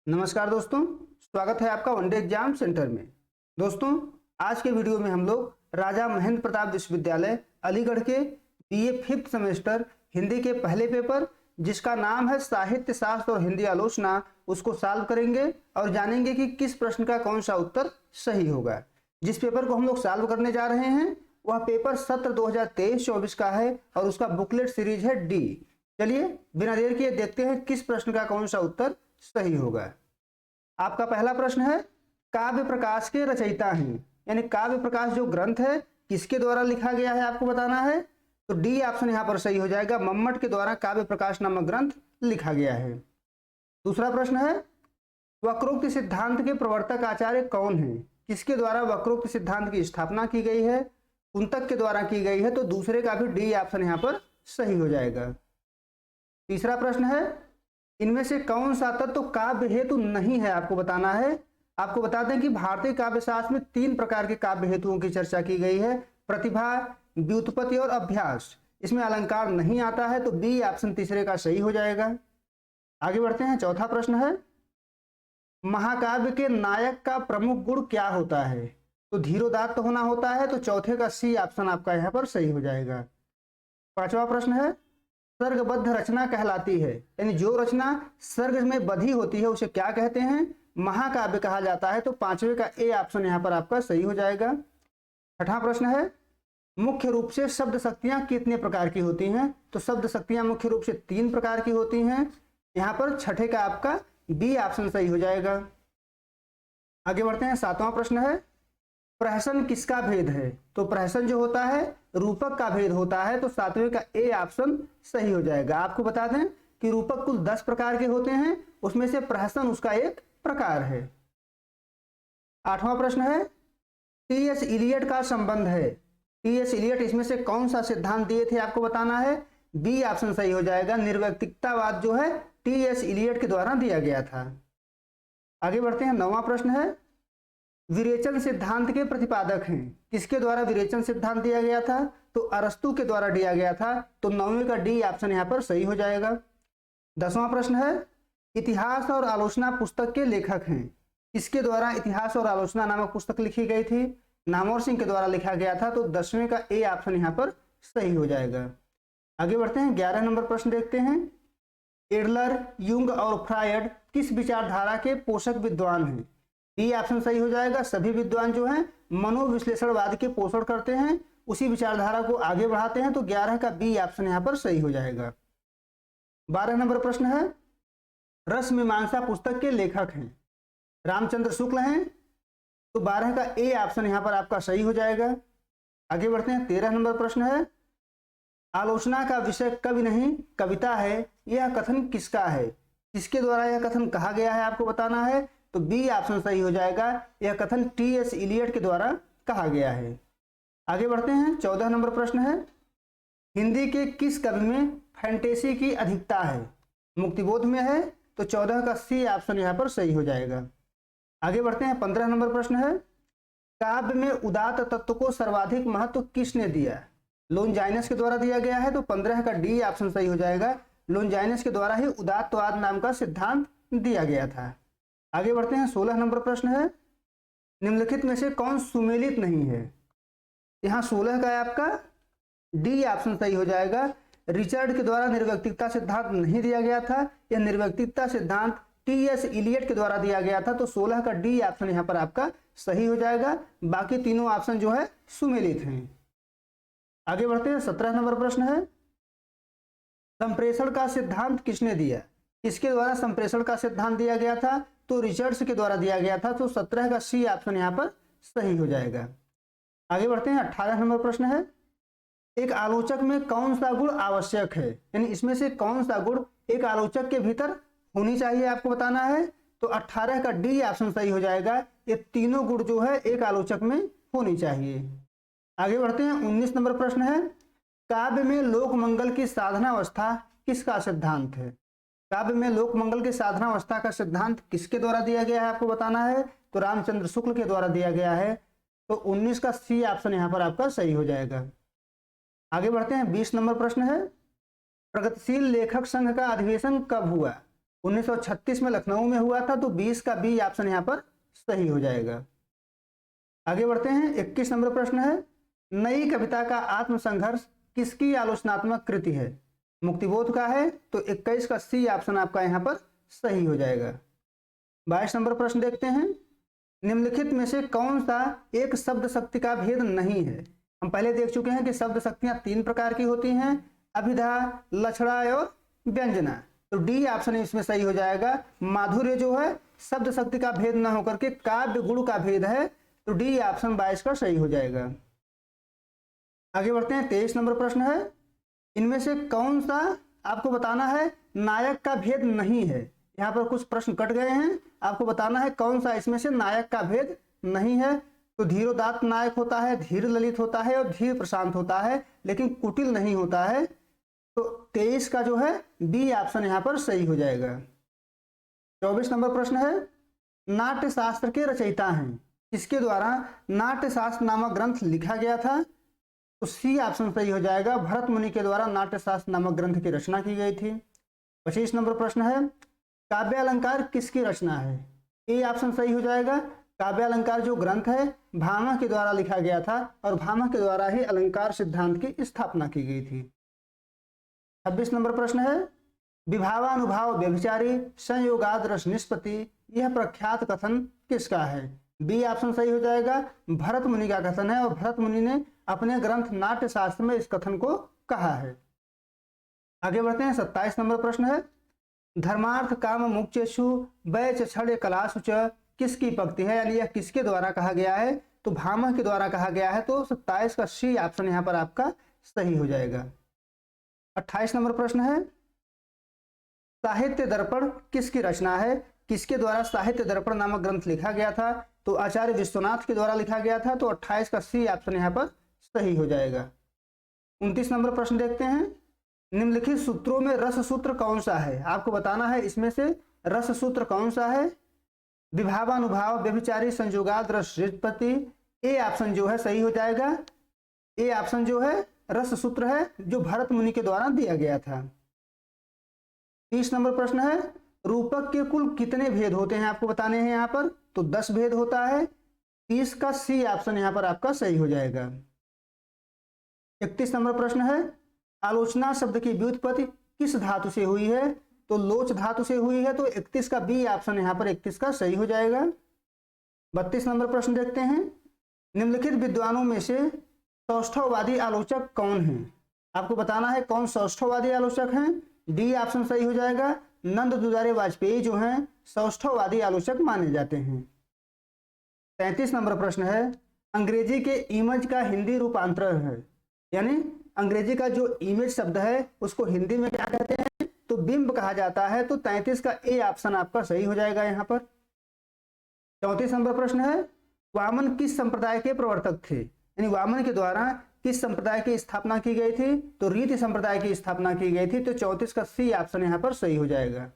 नमस्कार दोस्तों, स्वागत है आपका वनडे एग्जाम सेंटर में। दोस्तों, आज के वीडियो में हम लोग राजा महेंद्र प्रताप विश्वविद्यालय अलीगढ़ के बीए 5th सेमेस्टर हिंदी के पहले पेपर जिसका नाम है साहित्य शास्त्र और हिंदी आलोचना, उसको सॉल्व करेंगे और जानेंगे कि किस प्रश्न का कौन सा उत्तर सही होगा। जिस पेपर को हम लोग सॉल्व करने जा रहे हैं वह पेपर सत्र 2023-24 का है और उसका बुकलेट सीरीज है डी। चलिए बिना देर किए देखते हैं किस प्रश्न का कौन सा उत्तर सही होगा। आपका पहला प्रश्न है, काव्य प्रकाश के रचयिता हैं, यानी काव्य प्रकाश जो ग्रंथ है किसके द्वारा लिखा गया है आपको बताना है। तो डी ऑप्शन यहां पर सही हो जाएगा, मम्मट के द्वारा काव्य प्रकाश नामक ग्रंथ लिखा गया है। दूसरा प्रश्न है, वक्रोक्ति सिद्धांत के प्रवर्तक आचार्य कौन है, किसके द्वारा वक्रोक्ति सिद्धांत की स्थापना की गई है। कुंतक के द्वारा की गई है, तो दूसरे का भी डी ऑप्शन यहां पर सही हो जाएगा। तीसरा प्रश्न है, इनमें से कौन सा तत्व काव्य हेतु नहीं है आपको बताना है। आपको बता दें कि भारतीय काव्य शास्त्र में 3 प्रकार के काव्य हेतुओं की चर्चा की गई है, प्रतिभा, व्युत्पत्ति और अभ्यास। इसमें अलंकार नहीं आता है, तो बी ऑप्शन तीसरे का सही हो जाएगा। आगे बढ़ते हैं, चौथा प्रश्न है, महाकाव्य के नायक का प्रमुख गुण क्या होता है। तो धीरोदात्त होना होता है, तो चौथे का सी ऑप्शन आपका यहाँ पर सही हो जाएगा। पांचवा प्रश्न है, सर्गबद्ध रचना कहलाती है, यानी जो रचना सर्ग में बधी होती है उसे क्या कहते हैं, महाकाव्य कहा जाता है। तो पांचवे का ए ऑप्शन यहां पर आपका सही हो जाएगा। छठा प्रश्न है, मुख्य रूप से शब्द शक्तियां कितने प्रकार की होती हैं। तो शब्द शक्तियां मुख्य रूप से 3 प्रकार की होती हैं। यहां पर छठे का आपका बी ऑप्शन सही हो जाएगा। आगे बढ़ते हैं, सातवां प्रश्न है, प्रहसन किसका भेद है। तो प्रहसन जो होता है रूपक का भेद होता है, तो सातवें का ए ऑप्शन सही हो जाएगा। आपको बता दें कि रूपक कुल 10 प्रकार के होते हैं, उसमें से प्रहसन उसका एक प्रकार है। आठवां प्रश्न है, टी.एस. इलियट का संबंध है। टी.एस. इलियट इसमें से कौन सा सिद्धांत दिए थे आपको बताना है, बी ऑप्शन सही हो जाएगा। निर्वैयक्तिकतावाद जो है टी.एस. इलियट के द्वारा दिया गया था। आगे बढ़ते हैं, 9वां प्रश्न है, विरेचन सिद्धांत के प्रतिपादक हैं, किसके द्वारा विरेचन सिद्धांत दिया गया था। तो अरस्तु के द्वारा दिया गया था, तो 9वें का डी ऑप्शन यहां पर सही हो जाएगा। 10वां प्रश्न है, इतिहास और आलोचना पुस्तक के लेखक हैं, किसके द्वारा इतिहास और आलोचना नामक पुस्तक लिखी गई थी। नामवर सिंह के द्वारा लिखा गया था, तो 10वें का ए ऑप्शन यहां पर सही हो जाएगा। आगे बढ़ते हैं, 11 नंबर प्रश्न देखते हैं, एडलर, युंग और फ्रायड किस विचारधारा के पोषक विद्वान हैं। बी ऑप्शन सही हो जाएगा। सभी विद्वान जो हैं मनोविश्लेषणवाद के पोषण करते हैं, उसी विचारधारा को आगे बढ़ाते हैं, तो 11 का बी ऑप्शन यहां पर सही हो जाएगा। 12 नंबर प्रश्न है, रस मीमांसा पुस्तक के लेखक हैं, रामचंद्र शुक्ल हैं, तो 12 का ए ऑप्शन यहां पर आपका सही हो जाएगा। आगे बढ़ते हैं, 13 नंबर प्रश्न है, आलोचना का विषय कवि नहीं कविता है, यह कथन किसका है, किसके द्वारा यह कथन कहा गया है आपको बताना है। तो बी ऑप्शन सही हो जाएगा, यह कथन टी.एस. इलियट के द्वारा कहा गया है। आगे बढ़ते हैं, 14 नंबर प्रश्न है, हिंदी के किस कवि में फैंटेसी की अधिकता है। मुक्तिबोध में है, तो 14 का सी ऑप्शन यहां पर सही हो जाएगा। आगे बढ़ते हैं, 15 नंबर प्रश्न है, काव्य में उदात्त तत्व को सर्वाधिक महत्व किसने दिया। लोनजाइनस के द्वारा दिया गया है, तो 15 का डी ऑप्शन सही हो जाएगा। लोनजाइनस के द्वारा ही उदात्तवाद नाम का सिद्धांत दिया गया था। आगे बढ़ते हैं, 16 नंबर प्रश्न है, निम्नलिखित में से कौन सुमेलित नहीं है। यहां 16 का आपका डी ऑप्शन सही हो जाएगा। रिचर्ड के द्वारा निर्वैयक्तिकता सिद्धांत नहीं दिया गया था, यह निर्वैयक्तिकता सिद्धांत टी.एस. इलियट के द्वारा दिया गया था, तो 16 का डी ऑप्शन यहां पर आपका सही हो जाएगा। बाकी तीनों ऑप्शन जो है सुमेलित हैं। आगे बढ़ते हैं, 17 नंबर प्रश्न है, संप्रेषण का सिद्धांत किसने दिया, किसके द्वारा संप्रेषण का सिद्धांत दिया गया था। तो रिचर्ड्स के द्वारा दिया गया था, तो 17 का सी ऑप्शन यहां पर सही हो जाएगा। आगे बढ़ते हैं, 18 नंबर प्रश्न है, एक आलोचक में कौन सा गुण आवश्यक है, यानी इसमें से कौन सा गुण एक आलोचक के भीतर होनी चाहिए आपको बताना है। तो 18 का डी ऑप्शन सही हो जाएगा। ये तीनों गुण जो है एक आलोचक में होनी चाहिए। आगे बढ़ते हैं, 19 नंबर प्रश्न है, काव्य में लोक मंगल की साधनावस्था किसका सिद्धांत है। काव्य में लोक मंगल की साधनावस्था का सिद्धांत किसके द्वारा दिया गया है आपको बताना है। तो रामचंद्र शुक्ल के द्वारा दिया गया है, तो 19 का सी ऑप्शन यहां पर आपका सही हो जाएगा। आगे बढ़ते हैं, 20 नंबर प्रश्न है, प्रगतिशील लेखक संघ का अधिवेशन कब हुआ। 1936 में लखनऊ में हुआ था, तो 20 का बी ऑप्शन यहाँ पर सही हो जाएगा। आगे बढ़ते हैं। 21 नंबर प्रश्न है, नई कविता का आत्मसंघर्ष किसकी आलोचनात्मक कृति है? मुक्तिबोध का है, तो 21 का सी ऑप्शन आपका यहाँ पर सही हो जाएगा। 22 नंबर प्रश्न देखते हैं, निम्नलिखित में से कौन सा एक शब्द शक्ति का भेद नहीं है? हम पहले देख चुके हैं कि शब्द शक्तियां 3 प्रकार की होती हैं, अभिधा, लक्षणा और व्यंजना। तो डी ऑप्शन इसमें सही हो जाएगा। माधुर्य जो है शब्द शक्ति का भेद न होकर के काव्य गुण का भेद है, तो डी ऑप्शन 22 का सही हो जाएगा। आगे बढ़ते हैं। 23 नंबर प्रश्न है, इनमें से कौन सा आपको बताना है नायक का भेद नहीं है? यहाँ पर कुछ प्रश्न कट गए हैं, आपको बताना है कौन सा इसमें से नायक का भेद नहीं है। तो धीरोदात्त नायक होता है, धीर ललित होता है और धीर प्रशांत होता है, लेकिन कुटिल नहीं होता है। तो 23 का जो है बी ऑप्शन यहाँ पर सही हो जाएगा। 24 नंबर प्रश्न है, नाट्य शास्त्र के रचयिता हैं, किसके द्वारा नाट्य शास्त्र नामक ग्रंथ लिखा गया था? तो सी ऑप्शन सही हो जाएगा। भरत मुनि के द्वारा नाट्य शास्त्र नामक ग्रंथ की रचना की गई थी। 25 नंबर प्रश्न है, काव्य अलंकार किसकी रचना है? ए ऑप्शन सही हो जाएगा। काव्य अलंकार जो ग्रंथ है भामह के द्वारा लिखा गया था और भामह के द्वारा ही अलंकार सिद्धांत की स्थापना की गई थी। 26 नंबर प्रश्न है, विभावानुभाव व्यभिचारी संयोगाद रस निष्पत्ति, यह प्रख्यात कथन किसका है? बी ऑप्शन सही हो जाएगा। भरत मुनि का कथन है और भरत मुनि ने अपने ग्रंथ नाट्य शास्त्र में इस कथन को कहा है। आगे बढ़ते हैं। 27 नंबर प्रश्न है, धर्मार्थ काम मुक्चेषु वैच छड़ कलासु च, किसकी पंक्ति है? यानी यह किसके द्वारा कहा गया है? तो भामह के द्वारा कहा गया है। तो 27 का सी ऑप्शन यहाँ पर आपका सही हो जाएगा। 28 नंबर प्रश्न है, साहित्य दर्पण किसकी रचना है? किसके द्वारा साहित्य दर्पण नामक ग्रंथ लिखा गया था? तो आचार्य विश्वनाथ के द्वारा लिखा गया था। तो 28 का सी ऑप्शन यहाँ पर सही हो जाएगा। 29 नंबर प्रश्न देखते हैं, निम्नलिखित सूत्रों में रस सूत्र कौन सा है? आपको बताना है इसमें से रस सूत्र कौन सा है। विभावानुभाव व्यभिचारी संयोगाद रस निष्पत्ति, ए ऑप्शन जो है सही हो जाएगा। ए ऑप्शन जो है रस सूत्र है जो भरत मुनि के द्वारा दिया गया था। 30 नंबर प्रश्न है, रूपक के कुल कितने भेद होते हैं? आपको बताने हैं यहाँ पर। तो 10 भेद होता है। 30 का सी ऑप्शन यहाँ पर आपका सही हो जाएगा। 31 नंबर प्रश्न है, आलोचना शब्द की व्युत्पत्ति किस धातु से हुई है? तो लोच धातु से हुई है। तो 31 का बी ऑप्शन यहाँ पर 31 का सही हो जाएगा। 32 नंबर प्रश्न देखते हैं, निम्नलिखित विद्वानों में से सौष्ठववादी आलोचक कौन है? आपको बताना है कौन सौष्ठववादी आलोचक हैं। डी ऑप्शन सही हो जाएगा। नंद दुलारे वाजपेयी जो हैं सौष्ठववादी आलोचक माने जाते हैं। 33 नंबर प्रश्न है, अंग्रेजी के इमेज का हिंदी रूपांतरण है, यानी अंग्रेजी का जो इमेज शब्द है उसको हिंदी में क्या कहते हैं? तो बिंब कहा जाता है। तो 33 का ए ऑप्शन आपका सही हो जाएगा यहाँ पर। 34 नंबर प्रश्न है, वामन किस संप्रदाय के प्रवर्तक थे? यानी वामन के द्वारा किस संप्रदाय की स्थापना की गई थी? तो रीति संप्रदाय की स्थापना की गई थी। तो 34 का सी ऑप्शन यहाँ पर सही हो जाएगा।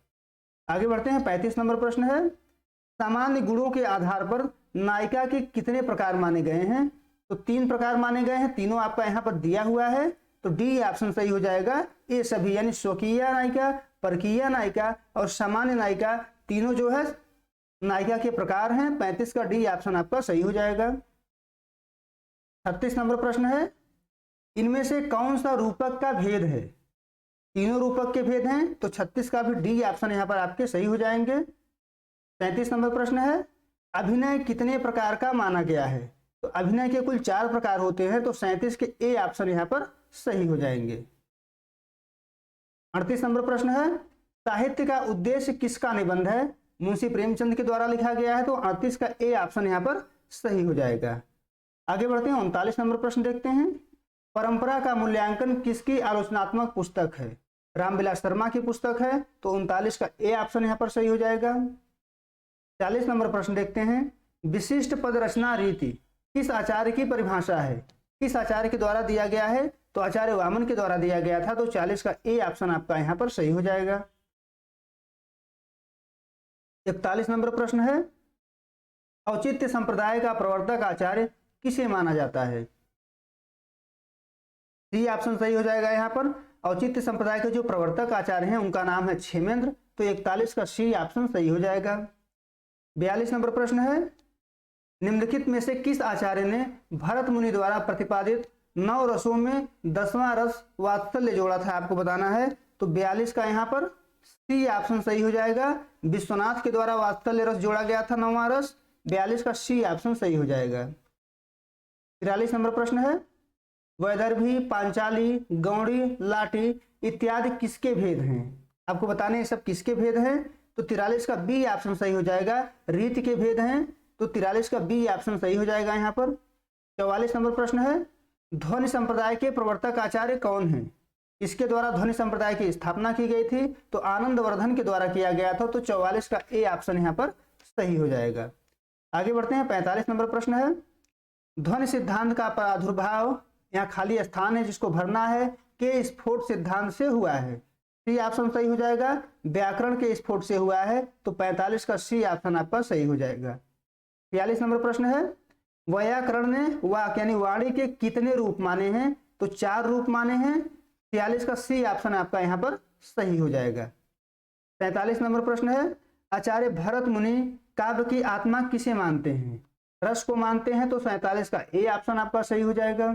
आगे बढ़ते हैं। 35 नंबर प्रश्न है, सामान्य गुणों के आधार पर नायिका के कितने प्रकार माने गए हैं? तो 3 प्रकार माने गए हैं। तीनों आपका यहाँ पर दिया हुआ है। तो डी ऑप्शन सही हो जाएगा। ये सभी यानी स्वकीय नायिका, परकीय नायिका और सामान्य नायिका तीनों जो है नायिका के प्रकार हैं। 35 का डी ऑप्शन आपका सही हो जाएगा। 36 नंबर प्रश्न है, इनमें से कौन सा रूपक का भेद है? तीनों रूपक के भेद हैं। तो 36 का भी डी ऑप्शन यहाँ पर आपके सही हो जाएंगे। 37 नंबर प्रश्न है, अभिनय कितने प्रकार का माना गया है? तो अभिनय के कुल 4 प्रकार होते हैं। तो 37 के ए ऑप्शन यहाँ पर सही हो जाएंगे। 38 नंबर प्रश्न है, साहित्य का उद्देश्य किसका निबंध है? मुंशी प्रेमचंद के द्वारा लिखा गया है। तो 38 का ए ऑप्शन यहाँ पर सही हो जाएगा। आगे बढ़ते हैं। 39 नंबर प्रश्न देखते हैं, परंपरा का मूल्यांकन किसकी आलोचनात्मक पुस्तक है? रामविलास शर्मा की पुस्तक है। तो 39 का ए ऑप्शन यहाँ पर सही हो जाएगा। 40 नंबर प्रश्न देखते हैं, विशिष्ट पद रचना रीति किस आचार्य की परिभाषा है? किस आचार्य के द्वारा दिया गया है? तो आचार्य वामन के द्वारा दिया गया था। तो 40 का ए ऑप्शन आपका यहाँ पर सही हो जाएगा। 41 नंबर प्रश्न है, औचित्य संप्रदाय का प्रवर्तक आचार्य किसे माना जाता है? सी ऑप्शन सही हो जाएगा यहाँ पर। औचित्य संप्रदाय के जो प्रवर्तक आचार्य हैं उनका नाम है क्षेमेंद्र। तो 41 का सी ऑप्शन सही हो जाएगा। 42 नंबर प्रश्न है, निम्नलिखित में से किस आचार्य ने भरत मुनि द्वारा प्रतिपादित 9 रसों में 10वां रस वात्सल्य जोड़ा था, आपको बताना है। तो 42 का यहाँ पर सी ऑप्शन सही हो जाएगा। विश्वनाथ के द्वारा वात्सल्य रस जोड़ा गया था 9वां रस, 42 का सी ऑप्शन सही हो जाएगा। 43 नंबर प्रश्न है, वैदर्भी, पांचाली, गौड़ी, लाटी इत्यादि किसके भेद हैं, आपको बताने ये सब किसके भेद हैं। तो 43 का बी ऑप्शन सही हो जाएगा, रीति के भेद हैं। तो 43 का बी ऑप्शन सही हो जाएगा यहाँ पर। 44 नंबर प्रश्न है, ध्वनि संप्रदाय के प्रवर्तक आचार्य कौन हैं, इसके द्वारा ध्वनि संप्रदाय की स्थापना की गई थी। तो आनंदवर्धन के द्वारा किया गया था। तो 44 का ए ऑप्शन यहाँ पर सही हो जाएगा। आगे बढ़ते हैं। 45 नंबर प्रश्न है, ध्वनि सिद्धांत का प्रादुर्भाव, यहाँ खाली स्थान है जिसको भरना है, के स्फोट सिद्धांत से हुआ है। सी ऑप्शन सही हो जाएगा। व्याकरण के स्फोट से हुआ है। तो 45 का सी ऑप्शन आपका सही हो जाएगा। 46 नंबर प्रश्न है, वैयाकरण ने वाक यानी वाणी के कितने रूप माने हैं। तो 4 रूप माने हैं। 46 का सी ऑप्शन आपका यहाँ पर सही हो जाएगा। 47 नंबर प्रश्न है, आचार्य भरत मुनि काव्य की आत्मा किसे मानते हैं, रस को मानते हैं। तो 47 का ए ऑप्शन आपका सही हो जाएगा।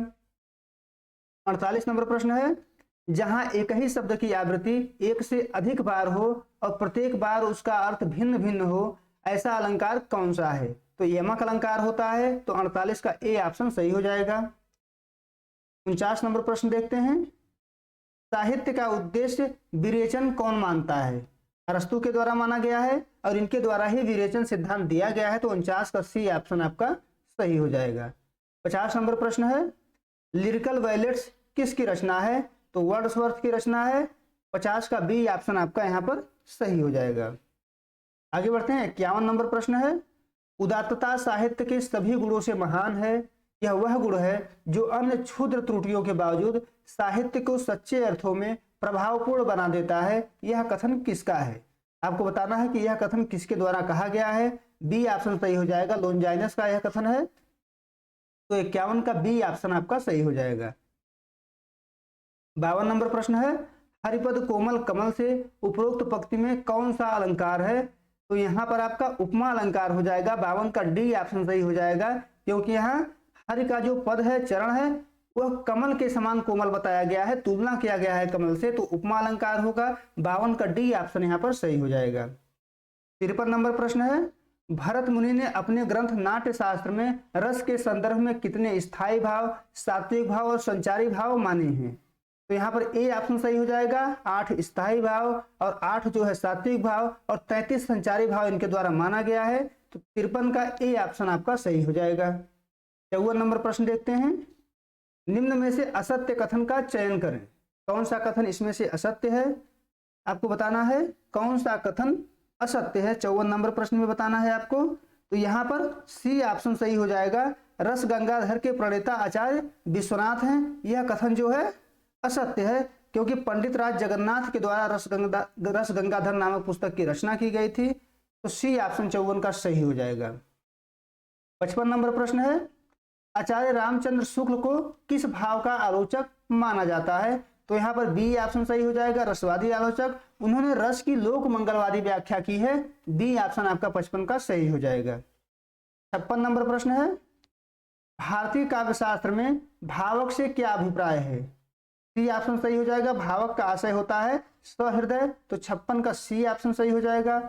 48 नंबर प्रश्न है, जहां एक ही शब्द की आवृत्ति एक से अधिक बार हो और प्रत्येक बार उसका अर्थ भिन्न भिन्न हो, ऐसा अलंकार कौन सा है। तो यमक अलंकार होता है। तो 48 का ए ऑप्शन सही हो जाएगा। 49 नंबर प्रश्न देखते हैं, साहित्य का उद्देश्य विरेचन कौन मानता है, अरस्तु के द्वारा माना गया है और इनके द्वारा ही विरेचन सिद्धांत दिया गया है। तो 49 का सी ऑप्शन आपका सही हो जाएगा। 50 नंबर प्रश्न है, लिरिकल वैलेट्स किसकी रचना है। तो वर्ड्सवर्थ की रचना है। 50 का बी ऑप्शन आपका यहाँ पर सही हो जाएगा। आगे बढ़ते हैं। 51 नंबर प्रश्न है, उदात्तता साहित्य के सभी गुणों से महान है। यह वह गुण है जो अन्य क्षुद्र त्रुटियों के बावजूद साहित्य को सच्चे अर्थों में प्रभावपूर्ण बना देता है। यह कथन किसका है, आपको बताना है कि यह कथन किसके द्वारा कहा गया है। बी ऑप्शन सही हो जाएगा। लोनजाइनस का यह कथन है। तो 51 का बी ऑप्शन आपका सही हो जाएगा। 52 नंबर प्रश्न है, हरिपद कोमल कमल से उपरोक्त पंक्ति में कौन सा अलंकार है। तो यहाँ पर आपका उपमा अलंकार हो जाएगा। 52 का डी ऑप्शन सही हो जाएगा, क्योंकि यहाँ हरि का जो पद है, चरण है, वह कमल के समान कोमल बताया गया है, तुलना किया गया है कमल से। तो उपमा अलंकार होगा। 52 का डी ऑप्शन यहाँ पर सही हो जाएगा। 53 नंबर प्रश्न है, भरत मुनि ने अपने ग्रंथ नाट्य शास्त्र में रस के संदर्भ में कितने स्थायी भाव, सात्विक भाव और संचारी भाव माने हैं। तो यहाँ पर ए ऑप्शन सही हो जाएगा। 8 स्थायी भाव और 8 जो है सात्विक भाव और 33 संचारी भाव इनके द्वारा माना गया है। तो 53 का ए ऑप्शन आपका सही हो जाएगा। 54 नंबर प्रश्न देखते हैं, निम्न में से असत्य कथन का चयन करें। कौन सा कथन इसमें से असत्य है, आपको बताना है कौन सा कथन असत्य है। 54 नंबर प्रश्न में बताना है आपको। तो यहाँ पर सी ऑप्शन सही हो जाएगा। रस गंगाधर के प्रणेता आचार्य विश्वनाथ हैं। यह कथन जो है असत्य है, क्योंकि पंडित राज जगन्नाथ के द्वारा रस गंगाधर नामक पुस्तक की रचना की गई थी। तो सी ऑप्शन 54 का सही हो जाएगा। 55 नंबर प्रश्न है, आचार्य रामचंद्र शुक्ल को किस भाव का आलोचक माना जाता है। तो यहाँ पर बी ऑप्शन सही हो जाएगा, रसवादी आलोचक। उन्होंने रस की लोक मंगलवादी व्याख्या की है। बी ऑप्शन आपका 55 का सही हो जाएगा। 56 नंबर प्रश्न है, भारतीय काव्यशास्त्र में भावक से क्या अभिप्राय है। सी ऑप्शन सही हो जाएगा। भावक का आशय होता है सहृदय। तो 56 का सी ऑप्शन सही हो जाएगा।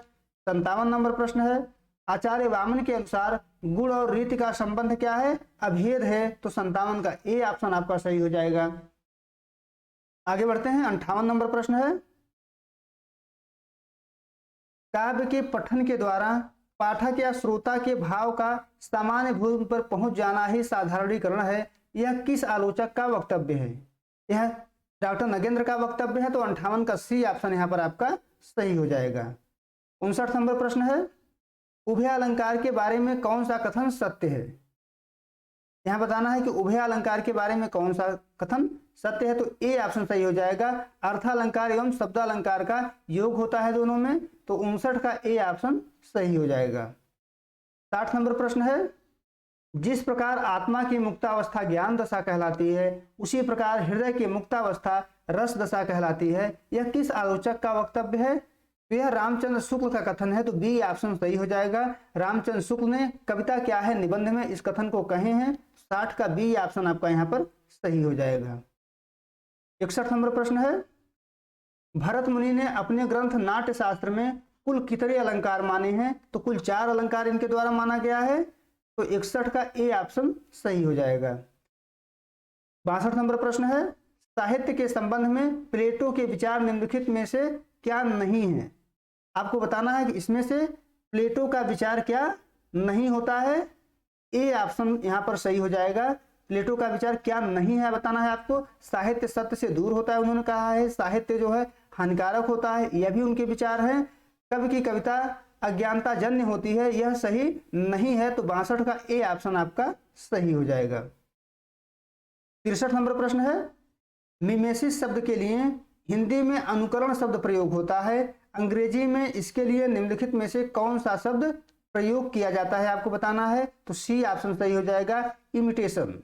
57 नंबर प्रश्न है, आचार्य वामन के अनुसार गुण और रीति का संबंध क्या है, अभेद है। तो 57 का ए ऑप्शन आपका सही हो जाएगा। आगे बढ़ते हैं। 58 नंबर प्रश्न है, काव्य के पठन के द्वारा पाठक या श्रोता के भाव का सामान्य भूमि पर पहुंच जाना ही साधारणीकरण है। यह किस आलोचक का वक्तव्य है। यह डॉक्टर नगेंद्र का वक्तव्य है। तो 58 का सी ऑप्शन यहाँ पर आपका सही हो जाएगा। 59 नंबर प्रश्न है, उभय अलंकार के बारे में कौन सा कथन सत्य है। यहाँ बताना है कि उभय अलंकार के बारे में कौन सा कथन सत्य है। तो ए ऑप्शन सही हो जाएगा। अर्थालंकार एवं शब्दालंकार का योग होता है दोनों में। तो 59 का ए ऑप्शन सही हो जाएगा। 60 नंबर प्रश्न है, जिस प्रकार आत्मा की मुक्तावस्था ज्ञान दशा कहलाती है, उसी प्रकार हृदय की मुक्तावस्था रस दशा कहलाती है। यह किस आलोचक का वक्तव्य है। तो यह रामचंद्र शुक्ल का कथन है, तो बी ऑप्शन सही हो जाएगा। रामचंद्र शुक्ल ने कविता क्या है निबंध में इस कथन को कहे हैं, 60 का बी ऑप्शन आपका यहाँ पर सही हो जाएगा। 61 नंबर प्रश्न है, भरत मुनि ने अपने ग्रंथ नाट्य शास्त्र में कुल कितने अलंकार माने हैं, तो कुल 4 अलंकार इनके द्वारा माना गया है, तो 61 का ए ऑप्शन सही हो जाएगा। 62 नंबर प्रश्न है, साहित्य के संबंध में प्लेटो के विचार निम्नलिखित में से क्या नहीं है। आपको बताना है कि इसमें से प्लेटो का विचार क्या नहीं होता है, ए ऑप्शन यहाँ पर सही हो जाएगा। प्लेटो का विचार क्या नहीं है बताना है आपको। साहित्य सत्य से दूर होता है उन्होंने कहा है, साहित्य जो है हानिकारक होता है, यह भी उनके विचार हैं। कवि की कविता अज्ञानता जन्य होती है, यह सही नहीं है, तो 62 का ए ऑप्शन आपका सही हो जाएगा। 63 नंबर प्रश्न है, मिमेसिस शब्द के लिए हिंदी में अनुकरण शब्द प्रयोग होता है, अंग्रेजी में इसके लिए निम्नलिखित में से कौन सा शब्द प्रयोग किया जाता है, आपको बताना है, तो सी ऑप्शन सही हो जाएगा, इमिटेशन।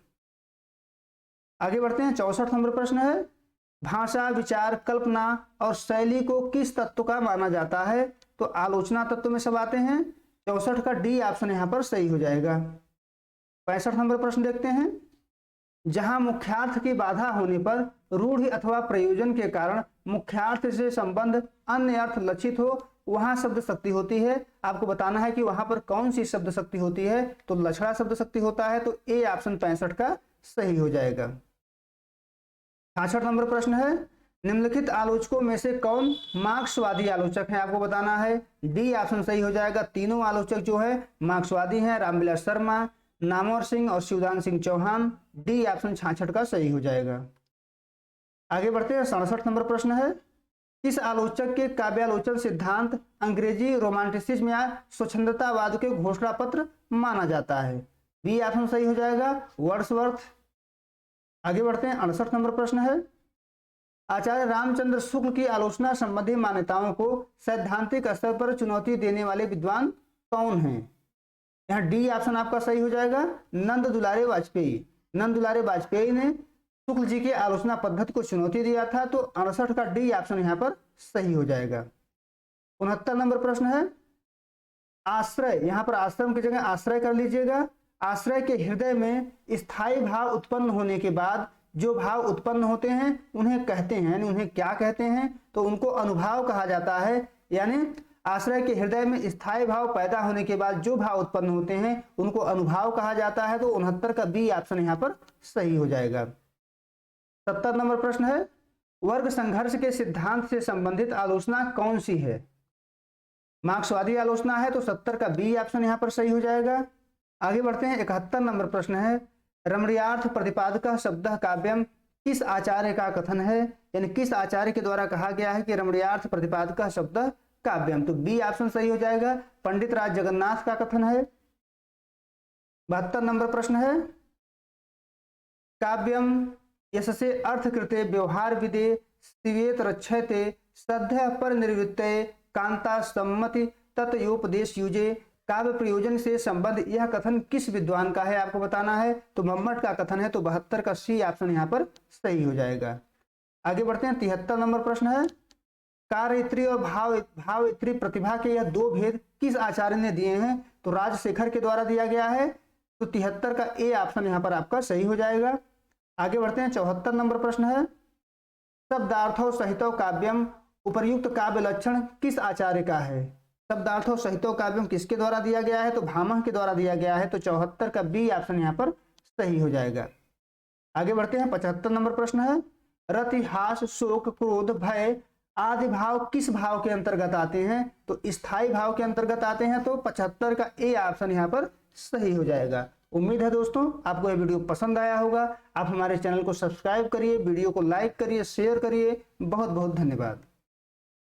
आगे बढ़ते हैं। 64 नंबर प्रश्न है, भाषा, विचार, कल्पना और शैली को किस तत्व का माना जाता है, तो आलोचना तत्व में सब आते हैं। 64 का डी ऑप्शन यहाँ पर सही हो जाएगा। 65 नंबर प्रश्न देखते हैं, जहां मुख्यार्थ की बाधा होने पर रूढ़ि अथवा प्रयोजन के कारण मुख्यार्थ से संबंध अन्य अर्थ लक्षित हो, वहां शब्द शक्ति होती है। आपको बताना है कि वहां पर कौन सी शब्द शक्ति होती है, तो लक्षणा शब्द शक्ति होता है, तो ए ऑप्शन 65 का सही हो जाएगा। 66 नंबर प्रश्न है, निम्नलिखित आलोचकों में से कौन मार्क्सवादी आलोचक है, आपको बताना है, डी ऑप्शन सही हो जाएगा। तीनों आलोचक जो है मार्क्सवादी हैं, रामविलास शर्मा, नामवर सिंह और शिवदान सिंह चौहान, डी ऑप्शन 66 का सही हो जाएगा। आगे बढ़ते हैं। 67 नंबर प्रश्न है, किस आलोचक के काव्यालोचन सिद्धांत अंग्रेजी रोमांटिसिज्म या स्वच्छंदतावाद के घोषणा पत्र माना जाता है, बी ऑप्शन सही हो जाएगा, वर्ड्सवर्थ। आगे बढ़ते हैं। 68 नंबर प्रश्न है, आचार्य रामचंद्र शुक्ल की आलोचना संबंधी मान्यताओं को सैद्धांतिक स्तर पर चुनौती देने वाले विद्वान कौन हैं, यहाँ डी ऑप्शन आपका सही हो जाएगा, नंद दुलारे वाजपेयी। नंद दुलारे वाजपेयी ने शुक्ल जी के आलोचना पद्धति को चुनौती दिया था, तो 68 का डी ऑप्शन यहाँ पर सही हो जाएगा। 69 नंबर प्रश्न है, आश्रय, यहाँ पर आश्रम की जगह आश्रय कर लीजिएगा। आश्रय के हृदय में स्थायी भाव उत्पन्न होने के बाद जो भाव उत्पन्न होते हैं उन्हें कहते हैं, यानी उन्हें क्या कहते हैं, तो उनको अनुभाव कहा जाता है। यानी आश्रय के हृदय में स्थायी भाव पैदा होने के बाद जो भाव उत्पन्न होते हैं उनको अनुभाव कहा जाता है, तो 69 का बी ऑप्शन यहाँ पर सही हो जाएगा। 70 नंबर प्रश्न है, वर्ग संघर्ष के सिद्धांत से संबंधित आलोचना कौन सी है, मार्क्सवादी आलोचना है, तो 70 का बी ऑप्शन यहाँ पर सही हो जाएगा। आगे बढ़ते हैं। 71 नंबर प्रश्न है, रमणीयार्थ प्रतिपादक शब्द काव्यम किस आचार्य का कथन है, यानी किस आचार्य के द्वारा कहा गया है कि रमणीयार्थ प्रतिपादक शब्द काव्यम, तो बी ऑप्शन सही हो जाएगा, पंडित राज जगन्नाथ का कथन है। 72 नंबर प्रश्न है, काव्यम यशसे अर्थकृते व्यवहार विदे शिवेत रक्षयते श्रद्धा पर निर्वृत्ते कांता सम्मति तत्योपदेश युजे, काव्य प्रयोजन से संबंध यह कथन किस विद्वान का है, आपको बताना है, तो मम्मट का कथन है, तो 72 का सी ऑप्शन यहाँ पर सही हो जाएगा। आगे बढ़ते हैं। 73 नंबर प्रश्न है, कार्यत्री और भावत्री प्रतिभा के यह दो भेद किस आचार्य ने दिए हैं, तो राजशेखर के द्वारा दिया गया है, तो 73 का ए ऑप्शन यहाँ पर आपका सही हो जाएगा। आगे बढ़ते हैं। 74 नंबर प्रश्न है, शब्दार्थो सहितो काव्यम उपर्युक्त काव्य लक्षण किस आचार्य का है, शब्दार्थो सहितो काव्यम किसके द्वारा दिया गया है, तो भामह के द्वारा दिया गया है, तो 74 का बी ऑप्शन यहाँ पर सही हो जाएगा। आगे बढ़ते हैं। 75 नंबर प्रश्न है, रति, हास, शोक, क्रोध, भय आदि भाव किस भाव के अंतर्गत आते हैं, तो स्थायी भाव के अंतर्गत आते हैं, तो 75 का ए ऑप्शन यहाँ पर सही हो जाएगा। उम्मीद है दोस्तों आपको यह वीडियो पसंद आया होगा। आप हमारे चैनल को सब्सक्राइब करिए, वीडियो को लाइक करिए, शेयर करिए। बहुत बहुत धन्यवाद।